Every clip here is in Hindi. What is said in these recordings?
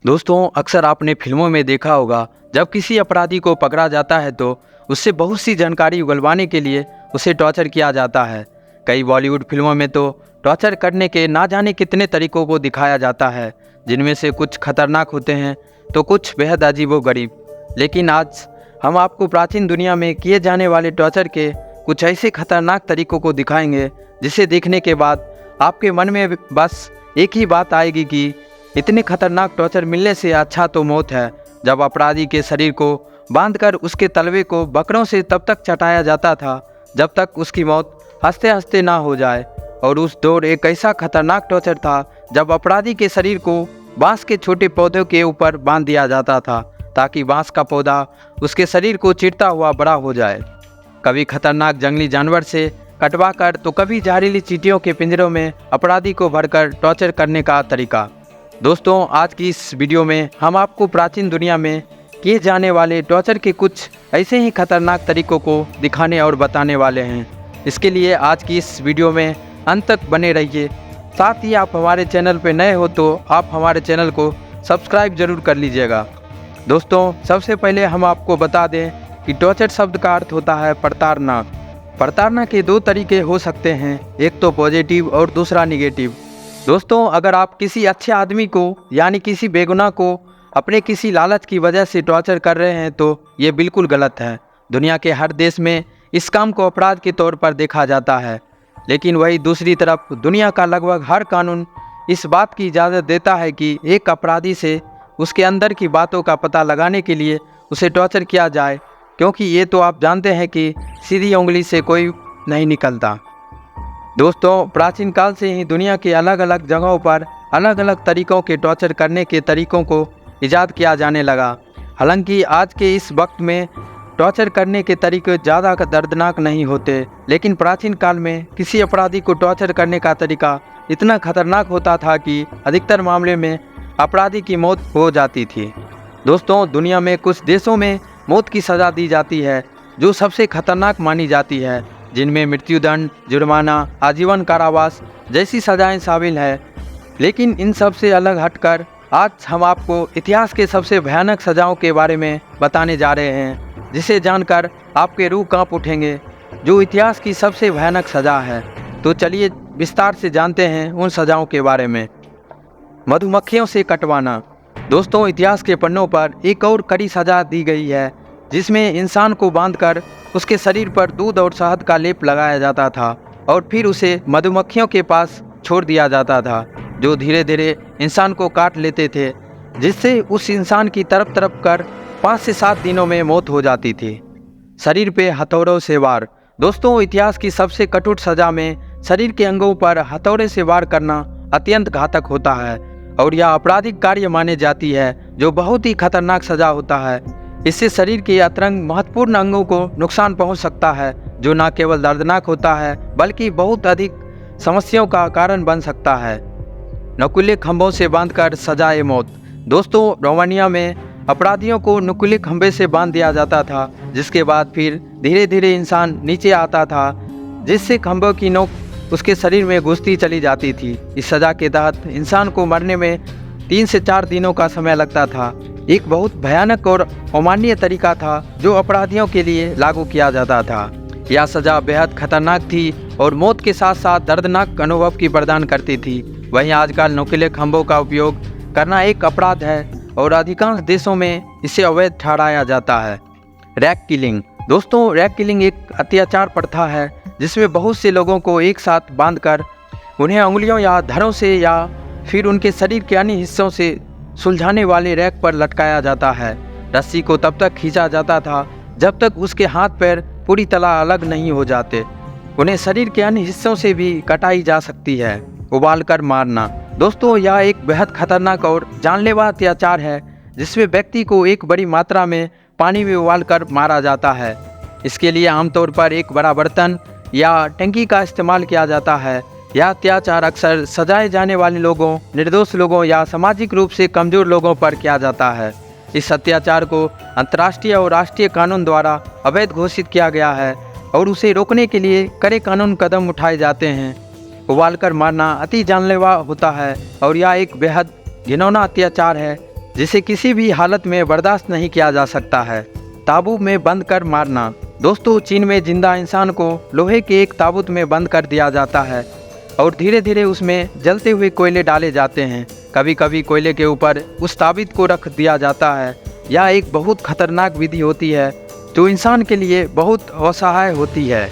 दोस्तों, अक्सर आपने फिल्मों में देखा होगा, जब किसी अपराधी को पकड़ा जाता है तो उससे बहुत सी जानकारी उगलवाने के लिए उसे टॉर्चर किया जाता है। कई बॉलीवुड फिल्मों में तो टॉर्चर करने के ना जाने कितने तरीकों को दिखाया जाता है, जिनमें से कुछ खतरनाक होते हैं तो कुछ बेहद अजीबोगरीब। लेकिन आज हम आपको प्राचीन दुनिया में किए जाने वाले टॉर्चर के कुछ ऐसे खतरनाक तरीकों को दिखाएंगे, जिसे देखने के बाद आपके मन में बस एक ही बात आएगी कि इतने खतरनाक टॉर्चर मिलने से अच्छा तो मौत है। जब अपराधी के शरीर को बांधकर उसके तलवे को बकरों से तब तक चटाया जाता था जब तक उसकी मौत हंसते हंसते ना हो जाए। और उस दौर एक ऐसा खतरनाक टॉर्चर था जब अपराधी के शरीर को बांस के छोटे पौधों के ऊपर बांध दिया जाता था, ताकि बांस का पौधा उसके शरीर को चीरता हुआ बड़ा हो जाए। कभी खतरनाक जंगली जानवर से कटवा कर तो कभी जहरीली चींटियों के पिंजरों में अपराधी को भरकर टॉर्चर करने का तरीका। दोस्तों, आज की इस वीडियो में हम आपको प्राचीन दुनिया में किए जाने वाले टॉर्चर के कुछ ऐसे ही खतरनाक तरीकों को दिखाने और बताने वाले हैं। इसके लिए आज की इस वीडियो में अंत तक बने रहिए। साथ ही आप हमारे चैनल पर नए हो तो आप हमारे चैनल को सब्सक्राइब जरूर कर लीजिएगा। दोस्तों, सबसे पहले हम आपको बता दें कि टॉर्चर शब्द का अर्थ होता है प्रताड़ना। प्रताड़ना के दो तरीके हो सकते हैं, एक तो पॉजिटिव और दूसरा निगेटिव। दोस्तों, अगर आप किसी अच्छे आदमी को यानी किसी बेगुनाह को अपने किसी लालच की वजह से टॉर्चर कर रहे हैं तो ये बिल्कुल गलत है। दुनिया के हर देश में इस काम को अपराध के तौर पर देखा जाता है। लेकिन वही दूसरी तरफ दुनिया का लगभग हर कानून इस बात की इजाज़त देता है कि एक अपराधी से उसके अंदर की बातों का पता लगाने के लिए उसे टॉर्चर किया जाए, क्योंकि ये तो आप जानते हैं कि सीधी उंगली से कोई नहीं निकलता। दोस्तों, प्राचीन काल से ही दुनिया के अलग अलग जगहों पर अलग अलग तरीक़ों के टॉर्चर करने के तरीक़ों को ईजाद किया जाने लगा। हालांकि आज के इस वक्त में टॉर्चर करने के तरीके ज़्यादा दर्दनाक नहीं होते, लेकिन प्राचीन काल में किसी अपराधी को टॉर्चर करने का तरीका इतना खतरनाक होता था कि अधिकतर मामले में अपराधी की मौत हो जाती थी। दोस्तों, दुनिया में कुछ देशों में मौत की सज़ा दी जाती है जो सबसे खतरनाक मानी जाती है, जिनमें मृत्युदंड, जुर्माना, आजीवन कारावास जैसी सजाएं शामिल हैं। लेकिन इन सब से अलग हटकर आज हम आपको इतिहास के सबसे भयानक सजाओं के बारे में बताने जा रहे हैं, जिसे जानकर आपके रूह कांप उठेंगे। जो इतिहास की सबसे भयानक सजा है, तो चलिए विस्तार से जानते हैं उन सजाओं के बारे में। मधुमक्खियों से कटवाना। दोस्तों, इतिहास के पन्नों पर एक और कड़ी सजा दी गई है, जिसमें इंसान को बांधकर उसके शरीर पर दूध और शहद का लेप लगाया जाता था और फिर उसे मधुमक्खियों के पास छोड़ दिया जाता था, जो धीरे धीरे इंसान को काट लेते थे, जिससे उस इंसान की तरफ तरफ कर 5 से 7 दिनों में मौत हो जाती थी। शरीर पे हथौड़ों से वार। दोस्तों, इतिहास की सबसे कठोर सजा में शरीर के अंगों पर हथौड़े से वार करना अत्यंत घातक होता है और यह आपराधिक कार्य माने जाती है, जो बहुत ही खतरनाक सजा होता है। इससे शरीर के अतरंग महत्वपूर्ण अंगों को नुकसान पहुंच सकता है, जो न केवल दर्दनाक होता है बल्कि बहुत अधिक समस्याओं का कारण बन सकता है। नुकीले खंभों से बांधकर सजाए मौत। दोस्तों, रोमानिया में अपराधियों को नुकीले खंभे से बांध दिया जाता था, जिसके बाद फिर धीरे धीरे इंसान नीचे आता था, जिससे खंभों की नोक उसके शरीर में घुसती चली जाती थी। इस सजा के तहत इंसान को मरने में 3 से 4 दिनों का समय लगता था। एक बहुत भयानक और अमानवीय तरीका था जो अपराधियों के लिए लागू किया जाता था। यह सज़ा बेहद खतरनाक थी और मौत के साथ साथ दर्दनाक अनुभव की प्रदान करती थी। वहीं आजकल नुकीले खंभों का उपयोग करना एक अपराध है और अधिकांश देशों में इसे अवैध ठहराया जाता है। Rag killing. दोस्तों, रैग किलिंग एक अत्याचार प्रथा है जिसमें बहुत से लोगों को एक साथ बांधकर उन्हें उंगलियों या धरों से या फिर उनके शरीर के अन्य हिस्सों से सुलझाने वाले रैक पर लटकाया जाता है। रस्सी को तब तक खींचा जाता था जब तक उसके हाथ पैर पूरी तरह अलग नहीं हो जाते। उन्हें शरीर के अन्य हिस्सों से भी कटाई जा सकती है। उबालकर मारना। दोस्तों, यह एक बेहद खतरनाक और जानलेवा अत्याचार है, जिसमें व्यक्ति को एक बड़ी मात्रा में पानी में उबालकर मारा जाता है। इसके लिए आमतौर पर एक बड़ा बर्तन या टंकी का इस्तेमाल किया जाता है। यह अत्याचार अक्सर सजाए जाने वाले लोगों, निर्दोष लोगों या सामाजिक रूप से कमज़ोर लोगों पर किया जाता है। इस अत्याचार को अंतर्राष्ट्रीय और राष्ट्रीय कानून द्वारा अवैध घोषित किया गया है और उसे रोकने के लिए कड़े कानून कदम उठाए जाते हैं। उबालकर मारना अति जानलेवा होता है और यह एक बेहद घिनौना अत्याचार है जिसे किसी भी हालत में बर्दाश्त नहीं किया जा सकता है। ताबूत में बंद कर मारना। दोस्तों, चीन में जिंदा इंसान को लोहे के एक ताबूत में बंद कर दिया जाता है और धीरे धीरे उसमें जलते हुए कोयले डाले जाते हैं। कभी कभी कोयले के ऊपर उस ताबूत को रख दिया जाता है। यह एक बहुत खतरनाक विधि होती है जो इंसान के लिए बहुत असहाय होती है।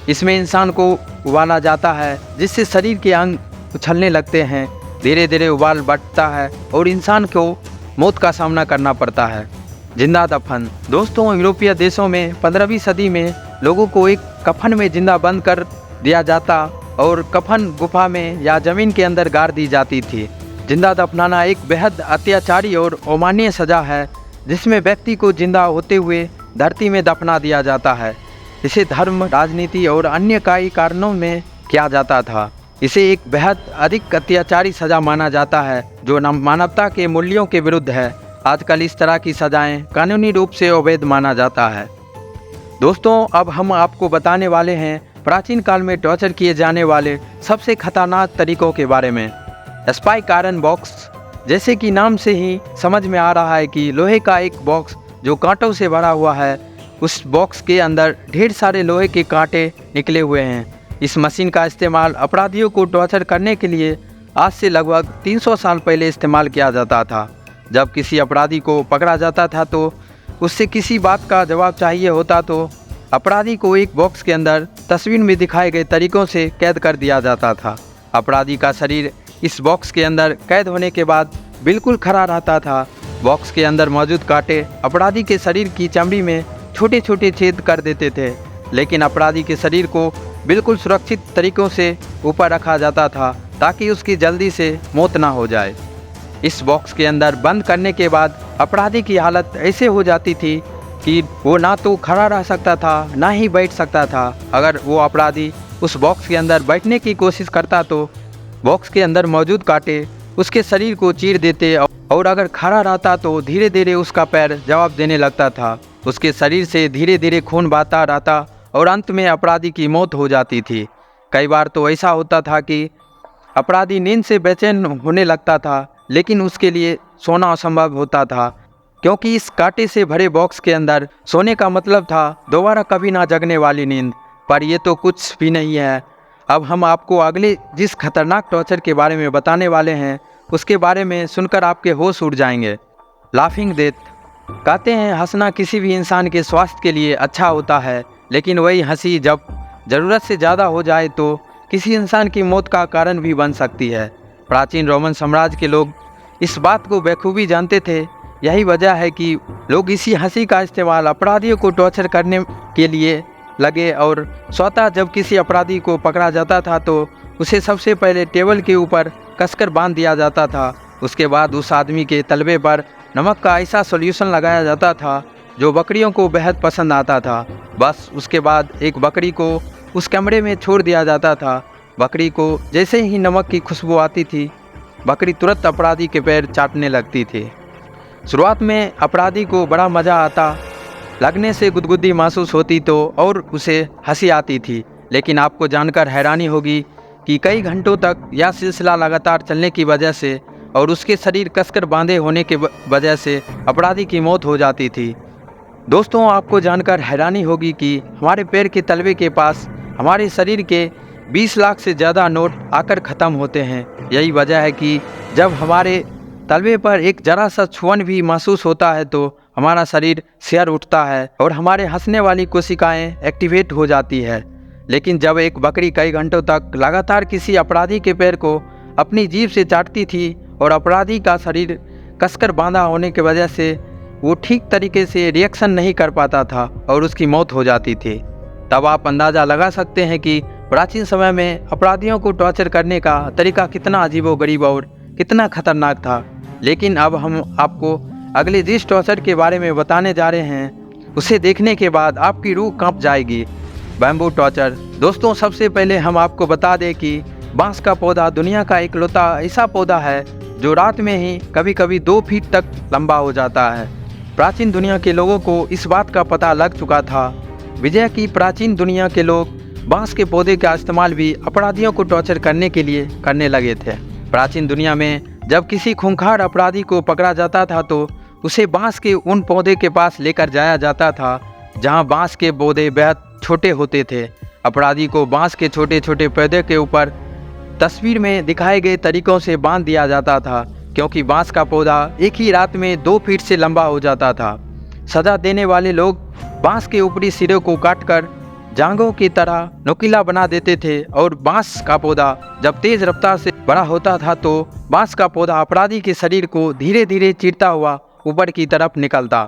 इसमें इंसान को उबाला जाता है जिससे शरीर के अंग उछलने लगते हैं। धीरे धीरे उबाल बढ़ता है और इंसान को मौत का सामना करना पड़ता है। जिंदा दफन। दोस्तों, यूरोपीय देशों में 15वीं सदी में लोगों को एक कफन में जिंदा बंद कर दिया जाता और कफन गुफा में या ज़मीन के अंदर गाड़ दी जाती थी। जिंदा दफनाना एक बेहद अत्याचारी और अमानवीय सज़ा है जिसमें व्यक्ति को जिंदा होते हुए धरती में दफना दिया जाता है। इसे धर्म, राजनीति और अन्य कई कारणों में किया जाता था। इसे एक बेहद अधिक अत्याचारी सज़ा माना जाता है जो मानवता के मूल्यों के विरुद्ध है। आजकल इस तरह की सज़ाएं कानूनी रूप से अवैध माना जाता है। दोस्तों, अब हम आपको बताने वाले हैं प्राचीन काल में टॉर्चर किए जाने वाले सबसे खतरनाक तरीकों के बारे में। Spike iron box. जैसे कि नाम से ही समझ में आ रहा है कि लोहे का एक बॉक्स जो कांटों से भरा हुआ है। उस बॉक्स के अंदर ढेर सारे लोहे के कांटे निकले हुए हैं। इस मशीन का इस्तेमाल अपराधियों को टॉर्चर करने के लिए आज से लगभग 300 साल पहले इस्तेमाल किया जाता था। जब किसी अपराधी को पकड़ा जाता था तो उससे किसी बात का जवाब चाहिए होता तो अपराधी को एक बॉक्स के अंदर तस्वीर में दिखाए गए तरीक़ों से कैद कर दिया जाता था। अपराधी का शरीर इस बॉक्स के अंदर कैद होने के बाद बिल्कुल खड़ा रहता था। बॉक्स के अंदर मौजूद कांटे अपराधी के शरीर की चमड़ी में छोटे छोटे छेद कर देते थे, लेकिन अपराधी के शरीर को बिल्कुल सुरक्षित तरीक़ों से ऊपर रखा जाता था ताकि उसकी जल्दी से मौत ना हो जाए। इस बॉक्स के अंदर बंद करने के बाद अपराधी की हालत ऐसे हो जाती थी कि वो ना तो खड़ा रह सकता था ना ही बैठ सकता था। अगर वो अपराधी उस बॉक्स के अंदर बैठने की कोशिश करता तो बॉक्स के अंदर मौजूद कांटे उसके शरीर को चीर देते और अगर खड़ा रहता तो धीरे धीरे उसका पैर जवाब देने लगता था। उसके शरीर से धीरे धीरे खून बहता रहता और अंत में अपराधी की मौत हो जाती थी। कई बार तो ऐसा होता था कि अपराधी नींद से बेचैन होने लगता था, लेकिन उसके लिए सोना असंभव होता था क्योंकि इस कांटे से भरे बॉक्स के अंदर सोने का मतलब था दोबारा कभी ना जगने वाली नींद। पर ये तो कुछ भी नहीं है। अब हम आपको अगले जिस खतरनाक टॉर्चर के बारे में बताने वाले हैं उसके बारे में सुनकर आपके होश उड़ जाएंगे। Laughing death. कहते हैं हंसना किसी भी इंसान के स्वास्थ्य के लिए अच्छा होता है, लेकिन वही हंसी जब ज़रूरत से ज़्यादा हो जाए तो किसी इंसान की मौत का कारण भी बन सकती है। प्राचीन रोमन साम्राज्य के लोग इस बात को बखूबी जानते थे। यही वजह है कि लोग इसी हंसी का इस्तेमाल अपराधियों को टॉर्चर करने के लिए लगे और स्वतः जब किसी अपराधी को पकड़ा जाता था तो उसे सबसे पहले टेबल के ऊपर कसकर बांध दिया जाता था। उसके बाद उस आदमी के तलवे पर नमक का ऐसा सॉल्यूशन लगाया जाता था जो बकरियों को बेहद पसंद आता था। बस उसके बाद एक बकरी को उस कमरे में छोड़ दिया जाता था। बकरी को जैसे ही नमक की खुशबू आती थी, बकरी तुरंत अपराधी के पैर चाटने लगती थी। शुरुआत में अपराधी को बड़ा मज़ा आता, लगने से गुदगुदी महसूस होती तो और उसे हंसी आती थी। लेकिन आपको जानकर हैरानी होगी कि कई घंटों तक यह सिलसिला लगातार चलने की वजह से और उसके शरीर कसकर बांधे होने के वजह से अपराधी की मौत हो जाती थी। दोस्तों, आपको जानकर हैरानी होगी कि हमारे पैर के तलवे के पास हमारे शरीर के 20 लाख से ज़्यादा नोट आकर ख़त्म होते हैं। यही वजह है कि जब हमारे तलवे पर एक जरा सा छुअन भी महसूस होता है तो हमारा शरीर सिहर उठता है और हमारे हंसने वाली कोशिकाएं एक्टिवेट हो जाती है। लेकिन जब एक बकरी कई घंटों तक लगातार किसी अपराधी के पैर को अपनी जीभ से चाटती थी और अपराधी का शरीर कसकर बांधा होने की वजह से वो ठीक तरीके से रिएक्शन नहीं कर पाता था और उसकी मौत हो जाती थी, तब आप अंदाज़ा लगा सकते हैं कि प्राचीन समय में अपराधियों को टॉर्चर करने का तरीका कितना अजीबोगरीब और कितना खतरनाक था। लेकिन अब हम आपको अगले जिस टॉर्चर के बारे में बताने जा रहे हैं उसे देखने के बाद आपकी रूह कांप जाएगी। Bamboo torture. दोस्तों, सबसे पहले हम आपको बता दें कि बांस का पौधा दुनिया का इकलौता ऐसा पौधा है जो रात में ही कभी कभी 2 फीट तक लंबा हो जाता है। प्राचीन दुनिया के लोगों को इस बात का पता लग चुका था। विजय की प्राचीन दुनिया के लोग बांस के पौधे का इस्तेमाल भी अपराधियों को टॉर्चर करने के लिए करने लगे थे। प्राचीन दुनिया में जब किसी खूंखार अपराधी को पकड़ा जाता था तो उसे बांस के उन पौधे के पास लेकर जाया जाता था जहां बांस के पौधे बेहद छोटे होते थे। अपराधी को बांस के छोटे छोटे पौधे के ऊपर तस्वीर में दिखाए गए तरीकों से बांध दिया जाता था, क्योंकि बांस का पौधा एक ही रात में 2 फीट से लंबा हो जाता था। सजा देने वाले लोग बांस के ऊपरी सिरे को काटकर जांघों की तरह नुकीला बना देते थे और बांस का पौधा जब तेज रफ्तार से बड़ा होता था तो बांस का पौधा अपराधी के शरीर को धीरे धीरे चीरता हुआ ऊपर की तरफ निकलता।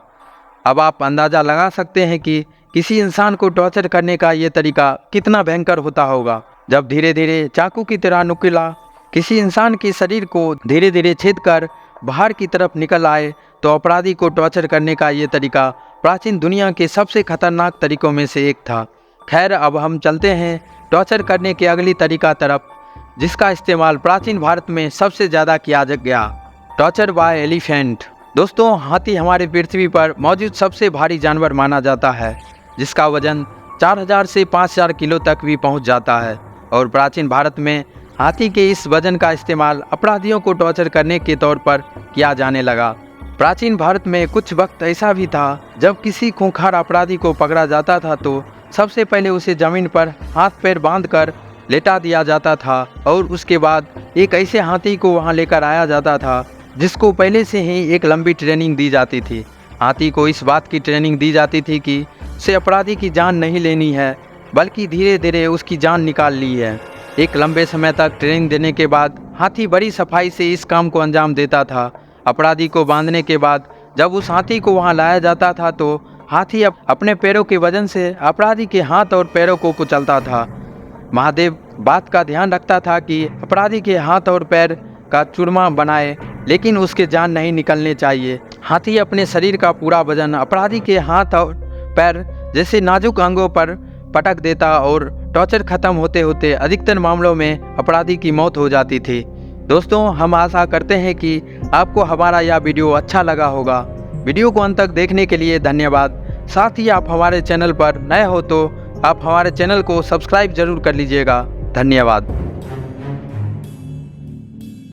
अब आप अंदाज़ा लगा सकते हैं कि किसी इंसान को टॉर्चर करने का ये तरीका कितना भयंकर होता होगा। जब धीरे धीरे चाकू की तरह नुकीला किसी इंसान के शरीर को धीरे धीरे छेद कर बाहर की तरफ निकल आए तो अपराधी को टॉर्चर करने का ये तरीका प्राचीन दुनिया के सबसे खतरनाक तरीकों में से एक था। खैर, अब हम चलते हैं टॉर्चर करने के अगली तरीका तरफ, जिसका इस्तेमाल प्राचीन भारत में सबसे ज़्यादा किया गया, टॉर्चर बाय एलिफेंट। दोस्तों, हाथी हमारे पृथ्वी पर मौजूद सबसे भारी जानवर माना जाता है, जिसका वजन 4000 से 5000 किलो तक भी पहुंच जाता है। और प्राचीन भारत में हाथी के इस वजन का इस्तेमाल अपराधियों को टॉर्चर करने के तौर पर किया जाने लगा। प्राचीन भारत में कुछ वक्त ऐसा भी था जब किसी खूंखार अपराधी को पकड़ा जाता था तो सबसे पहले उसे ज़मीन पर हाथ पैर बांधकर लेटा दिया जाता था और उसके बाद एक ऐसे हाथी को वहां लेकर आया जाता था जिसको पहले से ही एक लंबी ट्रेनिंग दी जाती थी। हाथी को इस बात की ट्रेनिंग दी जाती थी कि उसे अपराधी की जान नहीं लेनी है, बल्कि धीरे धीरे उसकी जान निकाल ली है। एक लंबे समय तक ट्रेनिंग देने के बाद हाथी बड़ी सफाई से इस काम को अंजाम देता था। अपराधी को बांधने के बाद जब उस हाथी को वहां लाया जाता था तो हाथी अपने पैरों के वजन से अपराधी के हाथ और पैरों को कुचलता था। महादेव बात का ध्यान रखता था कि अपराधी के हाथ और पैर का चूरमा बनाए, लेकिन उसके जान नहीं निकलने चाहिए। हाथी अपने शरीर का पूरा वजन अपराधी के हाथ और पैर जैसे नाजुक अंगों पर पटक देता और टॉर्चर खत्म होते होते अधिकतर मामलों में अपराधी की मौत हो जाती थी। दोस्तों, हम आशा करते हैं कि आपको हमारा यह वीडियो अच्छा लगा होगा। वीडियो को अंत तक देखने के लिए धन्यवाद। साथ ही आप हमारे चैनल पर नए हो तो आप हमारे चैनल को सब्सक्राइब जरूर कर लीजिएगा। धन्यवाद।